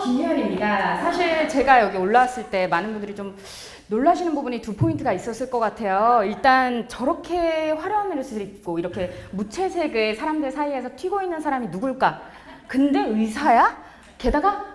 김유현입니다. 사실 제가 여기 올라왔을 때 많은 분들이 좀 놀라시는 부분이 두 포인트가 있었을 것 같아요. 일단 저렇게 화려한 옷을 입고 이렇게 무채색의 사람들 사이에서 튀고 있는 사람이 누굴까? 근데 의사야? 게다가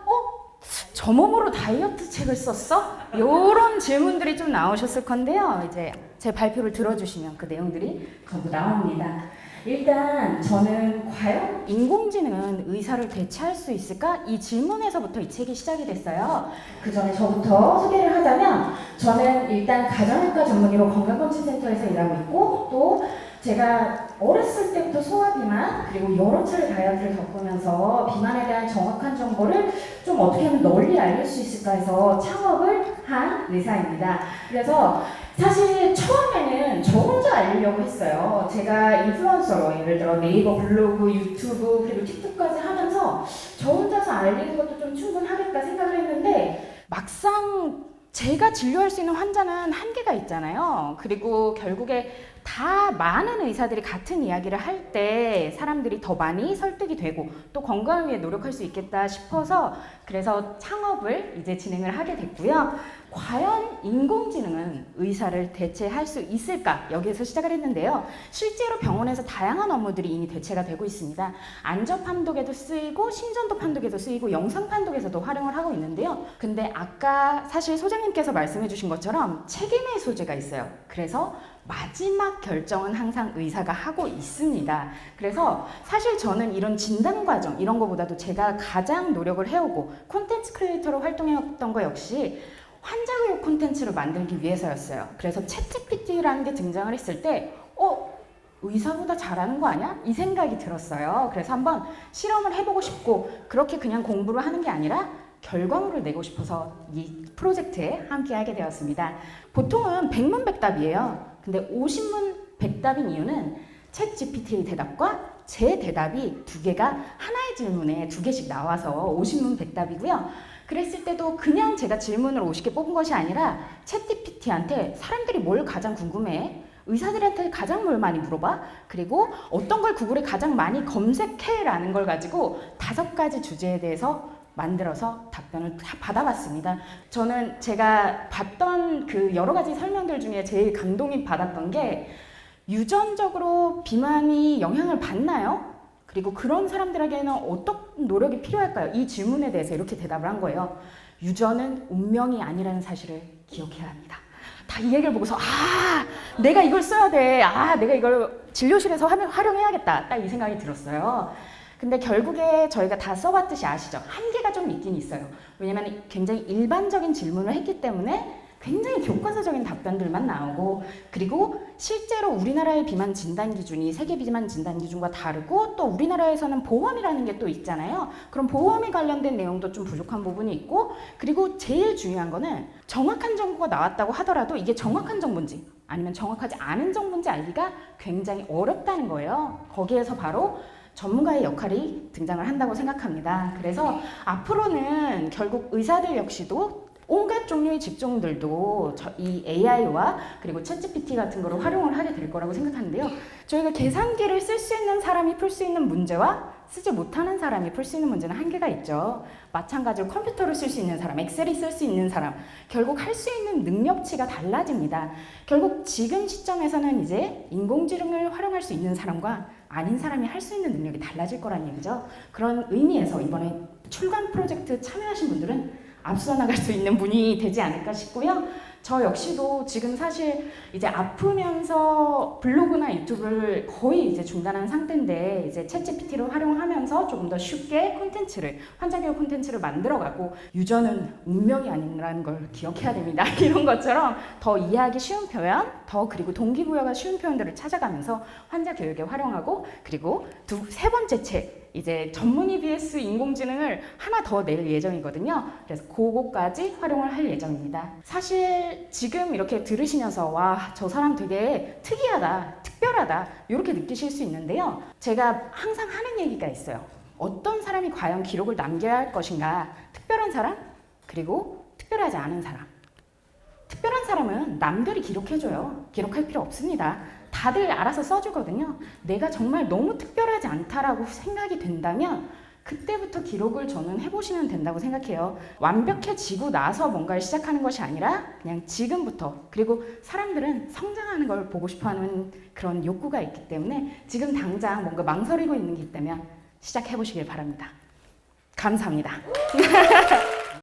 저 몸으로 다이어트 책을 썼어? 이런 질문들이 좀 나오셨을 건데요. 이제 제 발표를 들어주시면 그 내용들이 전부 나옵니다. 일단 저는 과연 인공지능은 의사를 대체할 수 있을까? 이 질문에서부터 이 책이 시작이 됐어요. 그 전에 저부터 소개를 하자면 저는 일단 가정의과 전문의로 건강검진센터에서 일하고 있고 또 제가 어렸을 때부터 소아비만 그리고 여러 차례 다이어트를 겪으면서 비만에 대한 정확한 정보를 좀 어떻게 하면 널리 알릴 수 있을까 해서 창업을 한 의사입니다. 그래서 사실 처음에는 저 혼자 알리려고 했어요. 제가 인플루언서로 예를 들어 네이버 블로그, 유튜브 그리고 틱톡까지 하면서 저 혼자서 알리는 것도 좀 충분하겠다 생각을 했는데 막상 제가 진료할 수 있는 환자는 한계가 있잖아요. 그리고 결국에 다 많은 의사들이 같은 이야기를 할 때 사람들이 더 많이 설득이 되고 또 건강을 위해 노력할 수 있겠다 싶어서 그래서 창업을 이제 진행을 하게 됐고요. 과연 인공지능은 의사를 대체할 수 있을까? 여기에서 시작을 했는데요. 실제로 병원에서 다양한 업무들이 이미 대체가 되고 있습니다. 안전 판독에도 쓰이고 심전도 판독에도 쓰이고 영상 판독에서도 활용을 하고 있는데요. 근데 아까 사실 소장님께서 말씀해 주신 것처럼 책임의 소재가 있어요. 그래서 마지막 결정은 항상 의사가 하고 있습니다. 그래서 사실 저는 이런 진단 과정 이런 거보다도 제가 가장 노력을 해오고 콘텐츠 크리에이터로 활동해왔던 거 역시 환자 교육 콘텐츠를 만들기 위해서였어요. 그래서 챗GPT라는 게 등장을 했을 때 의사보다 잘하는 거 아니야? 이 생각이 들었어요. 그래서 한번 실험을 해보고 싶고 그렇게 그냥 공부를 하는 게 아니라 결과물을 내고 싶어서 이 프로젝트에 함께 하게 되었습니다. 보통은 백문백답이에요. 근데 50문 백답인 이유는 챗GPT의 대답과 제 대답이 두 개가 하나의 질문에 두 개씩 나와서 50문 백답이고요. 그랬을 때도 그냥 제가 질문을 50개 뽑은 것이 아니라 챗GPT한테 사람들이 뭘 가장 궁금해해? 의사들한테 가장 뭘 많이 물어봐? 그리고 어떤 걸 구글에 가장 많이 검색해? 라는 걸 가지고 5가지 주제에 대해서 만들어서 답변을 다 받아봤습니다. 저는 제가 봤던 그 여러 가지 설명들 중에 제일 감동이 받았던 게 유전적으로 비만이 영향을 받나요? 그리고 그런 사람들에게는 어떤 노력이 필요할까요? 이 질문에 대해서 이렇게 대답을 한 거예요. 유전은 운명이 아니라는 사실을 기억해야 합니다. 다 이 얘기를 보고서 내가 이걸 써야 돼. 내가 이걸 진료실에서 활용해야겠다. 딱 이 생각이 들었어요. 근데 결국에 저희가 다 써봤듯이 아시죠? 한계가 좀 있긴 있어요. 왜냐면 굉장히 일반적인 질문을 했기 때문에 굉장히 교과서적인 답변들만 나오고 그리고 실제로 우리나라의 비만 진단 기준이 세계 비만 진단 기준과 다르고 또 우리나라에서는 보험이라는 게 또 있잖아요. 그럼 보험에 관련된 내용도 좀 부족한 부분이 있고 그리고 제일 중요한 거는 정확한 정보가 나왔다고 하더라도 이게 정확한 정보인지 아니면 정확하지 않은 정보인지 알기가 굉장히 어렵다는 거예요. 거기에서 바로 전문가의 역할이 등장을 한다고 생각합니다. 그래서 앞으로는 결국 의사들 역시도 온갖 종류의 직종들도 이 AI와 그리고 챗GPT 같은 거를 활용을 하게 될 거라고 생각하는데요. 저희가 계산기를 쓸 수 있는 사람이 풀 수 있는 문제와 쓰지 못하는 사람이 풀 수 있는 문제는 한계가 있죠. 마찬가지로 컴퓨터를 쓸 수 있는 사람, 엑셀이 쓸 수 있는 사람, 결국 할 수 있는 능력치가 달라집니다. 결국 지금 시점에서는 이제 인공지능을 활용할 수 있는 사람과 아닌 사람이 할 수 있는 능력이 달라질 거란 얘기죠. 그런 의미에서 이번에 출간 프로젝트 참여하신 분들은 앞서 나갈 수 있는 분이 되지 않을까 싶고요. 저 역시도 지금 사실 이제 아프면서 블로그나 유튜브를 거의 이제 중단한 상태인데 이제 챗GPT를 활용하면서 조금 더 쉽게 콘텐츠를 환자 교육 콘텐츠를 만들어가고 유전은 운명이 아니라는 걸 기억해야 됩니다. 이런 것처럼 더 이해하기 쉬운 표현, 더 그리고 동기부여가 쉬운 표현들을 찾아가면서 환자 교육에 활용하고 그리고 세 번째 책 이제 전문의 vs 인공지능을 하나 더 낼 예정이거든요. 그래서 그거까지 활용을 할 예정입니다. 사실 지금 이렇게 들으시면서 와, 저 사람 되게 특이하다, 특별하다 이렇게 느끼실 수 있는데요. 제가 항상 하는 얘기가 있어요. 어떤 사람이 과연 기록을 남겨야 할 것인가? 특별한 사람, 그리고 특별하지 않은 사람. 특별한 사람은 남들이 기록해줘요. 기록할 필요 없습니다. 다들 알아서 써주거든요. 내가 정말 너무 특별하지 않다라고 생각이 된다면 그때부터 기록을 저는 해보시면 된다고 생각해요. 완벽해지고 나서 뭔가를 시작하는 것이 아니라 그냥 지금부터. 그리고 사람들은 성장하는 걸 보고 싶어하는 그런 욕구가 있기 때문에 지금 당장 뭔가 망설이고 있는 게 있다면 시작해보시길 바랍니다. 감사합니다.